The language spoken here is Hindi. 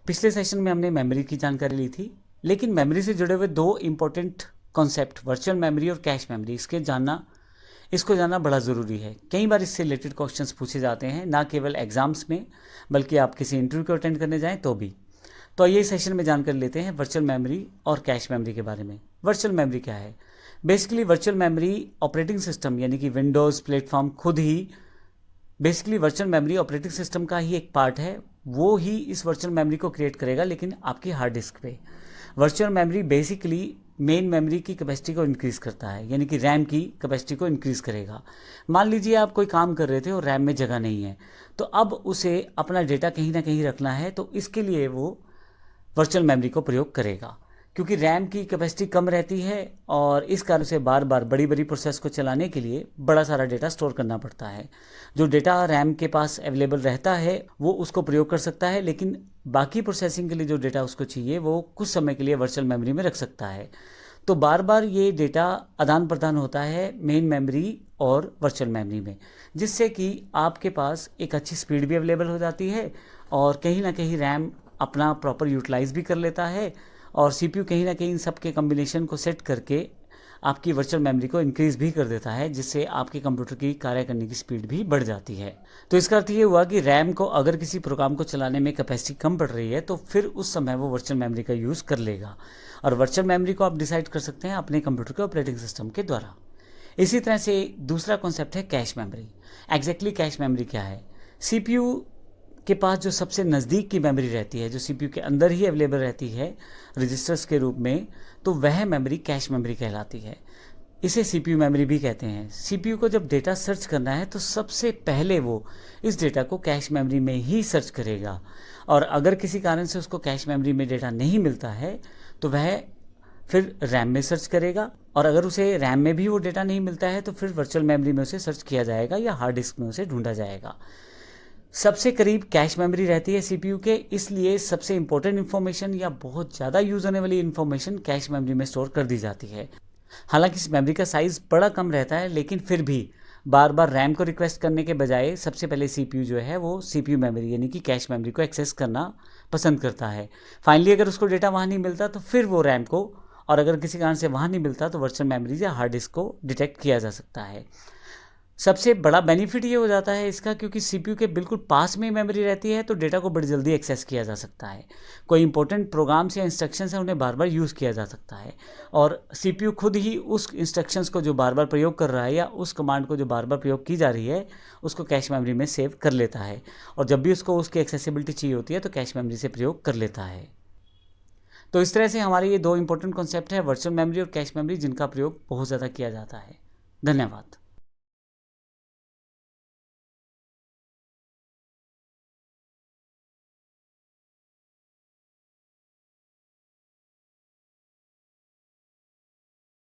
पिछले सेशन में हमने मेमोरी की जानकारी ली थी, लेकिन मेमोरी से जुड़े हुए दो इम्पोर्टेंट कॉन्सेप्ट वर्चुअल मेमोरी और कैश मेमोरी इसको जानना बड़ा ज़रूरी है। कई बार इससे रिलेटेड क्वेश्चंस पूछे जाते हैं, ना केवल एग्जाम्स में बल्कि आप किसी इंटरव्यू को अटेंड करने जाएं तो भी। तो आइए सेशन में जानकारी लेते हैं वर्चुअल मेमोरी और कैश मेमोरी के बारे में। वर्चुअल मेमोरी क्या है? Basically virtual memory operating system यानी कि विंडोज़ प्लेटफॉर्म खुद ही basically virtual memory operating system का ही एक पार्ट है। वो ही इस वर्चुअल मेमोरी को क्रिएट करेगा, लेकिन आपकी हार्ड डिस्क पे। Virtual memory basically main memory की कैपेसिटी को इंक्रीज़ करता है, यानी कि रैम की कैपेसिटी को इंक्रीज़ करेगा। मान लीजिए आप कोई काम कर रहे थे और रैम में जगह नहीं है, तो अब उसे अपना डेटा कहीं ना कहीं रखना है, तो इसके लिए वो वर्चुअल मेमोरी को प्रयोग करेगा। क्योंकि रैम की कैपेसिटी कम रहती है और इस कारण से बार बार बड़ी बड़ी प्रोसेस को चलाने के लिए बड़ा सारा डेटा स्टोर करना पड़ता है। जो डेटा रैम के पास अवेलेबल रहता है वो उसको प्रयोग कर सकता है, लेकिन बाकी प्रोसेसिंग के लिए जो डेटा उसको चाहिए वो कुछ समय के लिए वर्चुअल मेमोरी में रख सकता है। तो बार बार ये डेटा आदान प्रदान होता है मेन मेमोरी और वर्चुअल मेमोरी में, जिससे कि आपके पास एक अच्छी स्पीड भी अवेलेबल हो जाती है और कहीं ना कहीं रैम अपना प्रॉपर यूटिलाइज भी कर लेता है और सीपीयू कहीं ना कहीं इन सब के कम्बिनेशन को सेट करके आपकी वर्चुअल मेमोरी को इंक्रीज़ भी कर देता है, जिससे आपके कंप्यूटर की कार्य करने की स्पीड भी बढ़ जाती है। तो इसका अर्थ ये हुआ कि रैम को अगर किसी प्रोग्राम को चलाने में कैपेसिटी कम पड़ रही है तो फिर उस समय वो वर्चुअल मेमोरी का यूज़ कर लेगा, और वर्चुअल मेमोरी को आप डिसाइड कर सकते हैं अपने कंप्यूटर के ऑपरेटिंग सिस्टम के द्वारा। इसी तरह से दूसरा कॉन्सेप्ट है cache memory. Exactly cache memory क्या है? सीपीयू के पास जो सबसे नज़दीक की मेमोरी रहती है, जो सीपीयू के अंदर ही अवेलेबल रहती है रजिस्टर्स के रूप में, तो वह मेमोरी कैश मेमोरी कहलाती है। इसे सीपीयू मेमोरी भी कहते हैं। सीपीयू को जब डेटा सर्च करना है तो सबसे पहले वो इस डेटा को कैश मेमोरी में ही सर्च करेगा, और अगर किसी कारण से उसको कैश मेमोरी में डेटा नहीं मिलता है तो वह फिर रैम में सर्च करेगा, और अगर उसे रैम में भी वो डेटा नहीं मिलता है तो फिर वर्चुअल मेमोरी में उसे सर्च किया जाएगा या हार्ड डिस्क में उसे ढूंढा जाएगा। सबसे करीब कैश मेमोरी रहती है सीपीयू के, इसलिए सबसे इंपॉर्टेंट इन्फॉर्मेशन या बहुत ज़्यादा यूज होने वाली इन्फॉर्मेशन कैश मेमोरी में स्टोर कर दी जाती है। हालांकि इस मेमोरी का साइज़ बड़ा कम रहता है, लेकिन फिर भी बार बार रैम को रिक्वेस्ट करने के बजाय सबसे पहले सीपीयू जो है वो सीपीयू मेमोरी यानी कि कैश मेमोरी को एक्सेस करना पसंद करता है। फाइनली अगर उसको डेटा वहाँ नहीं मिलता तो फिर वो रैम को, और अगर किसी कारण से वहाँ नहीं मिलता तो वर्चुअल मेमोरी या हार्ड डिस्क को डिटेक्ट किया जा सकता है। सबसे बड़ा बेनिफिट ये हो जाता है इसका, क्योंकि सीपीयू के बिल्कुल पास में मेमोरी रहती है तो डेटा को बड़ी जल्दी एक्सेस किया जा सकता है। कोई इंपॉर्टेंट प्रोग्राम्स या इंस्ट्रक्शंस हैं उन्हें बार बार यूज़ किया जा सकता है, और सीपीयू खुद ही उस इंस्ट्रक्शंस को जो बार बार प्रयोग कर रहा है या उस कमांड को जो बार बार प्रयोग की जा रही है उसको कैश मेमोरी में सेव कर लेता है, और जब भी उसको उसकी एक्सेसिबिलिटी चाहिए होती है तो कैश मेमोरी से प्रयोग कर लेता है। तो इस तरह से हमारे ये दो इंपॉर्टेंट कॉन्सेप्ट है वर्चुअल मेमोरी और कैश मेमोरी, जिनका प्रयोग बहुत ज़्यादा किया जाता है। धन्यवाद।